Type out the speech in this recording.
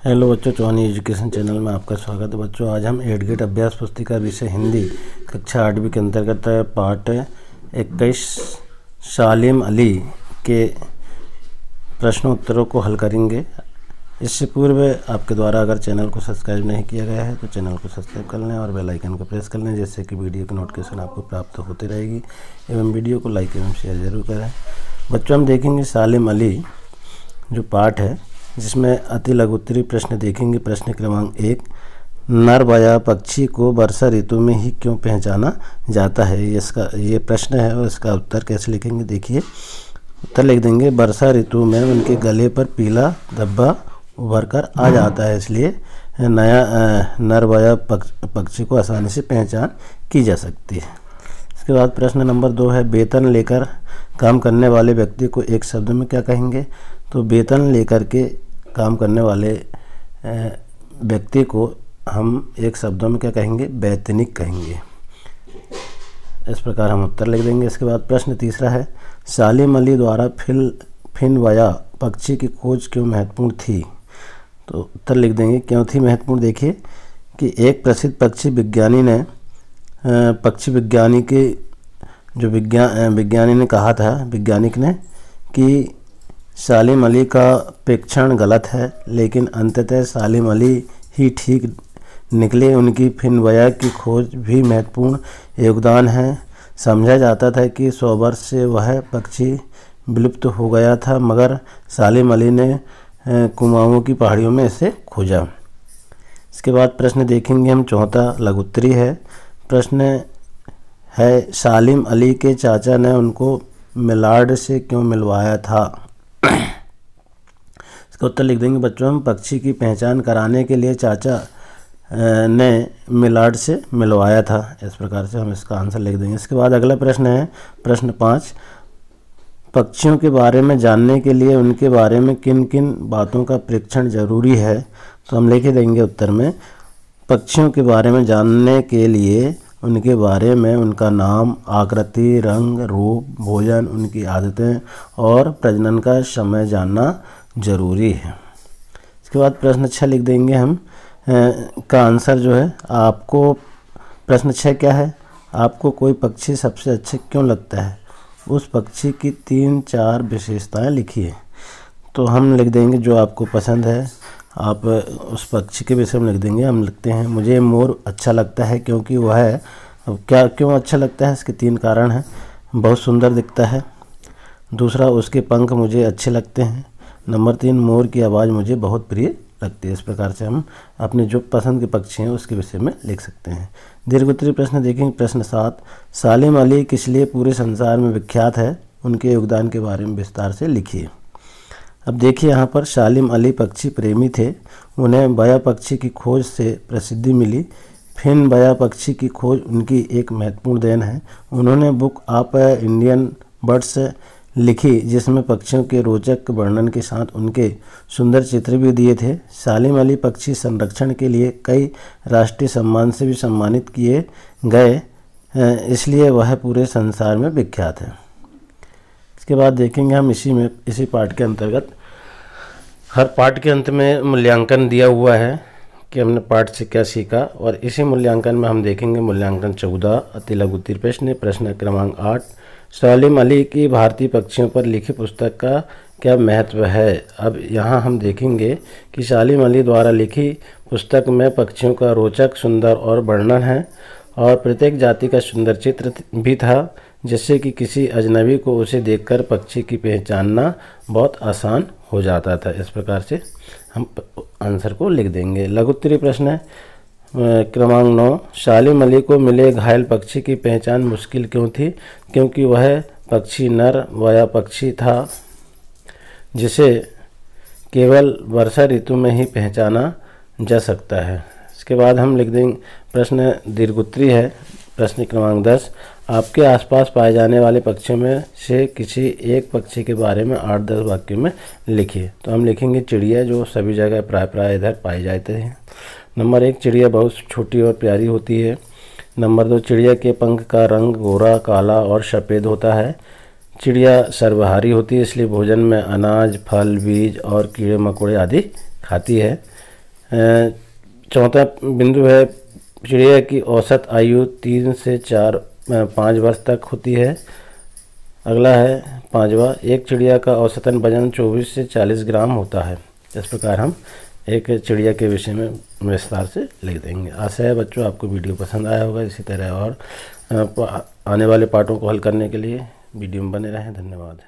Hello बच्चों, चौहानी education channel में आपका स्वागत है। बच्चों, आज हम 8 गेट अभ्यास पुस्तिका विषय हिंदी कक्षा 8वीं के अंतर्गत पाठ 21 सालिम अली के प्रश्नोत्तरों को हल करेंगे। इससे पूर्व आपके द्वारा अगर चैनल को सब्सक्राइब नहीं किया गया है तो चैनल को सब्सक्राइब कर लें और बेल आइकन को प्रेस कर लें, जिससे कि वीडियो की नोटिफिकेशन आपको प्राप्त होती रहेगी। एवं वीडियो को लाइक एवं शेयर जरूर करें। बच्चों, हम देखेंगे सालिम अली जो पाठ है, जिसमें अति लघु उत्तरीय प्रश्न देखेंगे। प्रश्न क्रमांक 1, नर बाया पक्षी को वर्षा ऋतु में ही क्यों पहचाना जाता है? ये प्रश्न है और इसका उत्तर कैसे लिखेंगे? देखिए, उत्तर लिख देंगे, वर्षा ऋतु में उनके गले पर पीला धब्बा उभर कर आ जाता है, इसलिए नर बाया पक्षी को आसानी से पहचान की जा सकती है। इसके बाद प्रश्न नंबर 2 है, वेतन लेकर काम करने वाले व्यक्ति को एक शब्द में क्या कहेंगे? तो वेतन लेकर के काम करने वाले व्यक्ति को हम एक शब्दों में क्या कहेंगे? वैतनिक कहेंगे। इस प्रकार हम उत्तर लिख देंगे। इसके बाद प्रश्न 3 है, सालिम अली द्वारा फिनवया पक्षी की खोज क्यों महत्वपूर्ण थी? तो उत्तर लिख देंगे, क्यों थी महत्वपूर्ण? देखिए कि एक प्रसिद्ध पक्षी विज्ञानी ने विज्ञानी ने कहा था, वैज्ञानिक ने, कि सालिम अली का प्रेक्षण गलत है, लेकिन अंततः सालिम अली ही ठीक निकले। उनकी फिनवया की खोज भी महत्वपूर्ण योगदान है। समझा जाता था कि 100 वर्ष से वह पक्षी विलुप्त हो गया था, मगर सालिम अली ने कुमाऊं की पहाड़ियों में इसे खोजा। इसके बाद प्रश्न देखेंगे हम, चौथा लघु उत्तरीय है। प्रश्न है, सालिम अली के चाचा ने उनको मिलार्ड से क्यों मिलवाया था? इसका उत्तर लिख देंगे बच्चों हम, पक्षी की पहचान कराने के लिए चाचा ने मिलार्ड से मिलवाया था। इस प्रकार से हम इसका आंसर लिख देंगे। इसके बाद अगला प्रश्न है, प्रश्न 5, पक्षियों के बारे में जानने के लिए उनके बारे में किन किन बातों का प्रेक्षण जरूरी है? तो हम लिख देंगे उत्तर में, पक्षियों के बारे में जानने के लिए उनके बारे में उनका नाम, आकृति, रंग, रूप, भोजन, उनकी आदतें और प्रजनन का समय जानना जरूरी है। इसके बाद प्रश्न 6 लिख देंगे हम, का आंसर जो है आपको, प्रश्न 6 क्या है? आपको कोई पक्षी सबसे अच्छे क्यों लगता है? उस पक्षी की 3-4 विशेषताएं लिखिए। तो हम लिख देंगे जो आपको पसंद है, आप उस पक्षी के विषय में लिख देंगे। हम लिखते हैं, मुझे मोर अच्छा लगता है क्योंकि वह क्यों अच्छा लगता है? इसके 3 कारण हैं। बहुत सुंदर दिखता है। दूसरा, उसके पंख मुझे अच्छे लगते हैं। नंबर 3, मोर की आवाज़ मुझे बहुत प्रिय लगती है। इस प्रकार से हम अपने जो पसंद के पक्षी हैं उसके विषय में लिख सकते हैं। दीर्घोत्तरीय प्रश्न देखेंगे। प्रश्न 7, सालिम अली किस लिए पूरे संसार में विख्यात है? उनके योगदान के बारे में विस्तार से लिखिए। अब देखिए, यहाँ पर सालिम अली पक्षी प्रेमी थे। उन्हें बया पक्षी की खोज से प्रसिद्धि मिली। फिन बया पक्षी की खोज उनकी एक महत्वपूर्ण देन है। उन्होंने बुक ऑफ इंडियन बर्ड्स लिखी, जिसमें पक्षियों के रोचक वर्णन के साथ उनके सुंदर चित्र भी दिए थे। सालिम अली पक्षी संरक्षण के लिए कई राष्ट्रीय सम्मान से भी सम्मानित किए गए, इसलिए वह पूरे संसार में विख्यात है। इसके बाद देखेंगे हम इसी पाठ के अंतर्गत, हर पाठ के अंत में मूल्यांकन दिया हुआ है कि हमने पाठ से क्या सीखा, और इसी मूल्यांकन में हम देखेंगे मूल्यांकन 14 अति लघु उत्तरीय प्रश्न। प्रश्न क्रमांक 8, सालिम अली की भारतीय पक्षियों पर लिखी पुस्तक का क्या महत्व है? अब यहाँ हम देखेंगे कि सालिम अली द्वारा लिखी पुस्तक में पक्षियों का रोचक, सुंदर और वर्णन है, और प्रत्येक जाति का सुंदर चित्र भी था, जिससे कि किसी अजनबी को उसे देखकर पक्षी की पहचानना बहुत आसान हो जाता था। इस प्रकार से हम आंसर को लिख देंगे। लघु उत्तरीय प्रश्न है क्रमांक 9, सालिम अली को मिले घायल पक्षी की पहचान मुश्किल क्यों थी? क्योंकि वह पक्षी नर बाया पक्षी था, जिसे केवल वर्षा ऋतु में ही पहचाना जा सकता है। इसके बाद हम लिख देंगे, प्रश्न दीर्घोत्तरीय है। प्रश्न क्रमांक 10, आपके आसपास पाए जाने वाले पक्षियों में से किसी एक पक्षी के बारे में 8-10 वाक्यों में लिखिए। तो हम लिखेंगे चिड़िया, जो सभी जगह प्राय इधर पाए जाते हैं। नंबर 1, चिड़िया बहुत छोटी और प्यारी होती है। नंबर 2, चिड़िया के पंख का रंग गोरा, काला और सफ़ेद होता है। चिड़िया सर्वहारी होती है, इसलिए भोजन में अनाज, फल, बीज और कीड़े मकोड़े आदि खाती है। चौथा बिंदु है चिड़िया की औसत आयु 3 से 5 वर्ष तक होती है। अगला है पांचवा, एक चिड़िया का औसतन वजन 24 से 40 ग्राम होता है। इस प्रकार हम एक चिड़िया के विषय में विस्तार से लिख देंगे। आशा है बच्चों आपको वीडियो पसंद आया होगा। इसी तरह और आने वाले पाठों को हल करने के लिए वीडियो में बने रहें। धन्यवाद।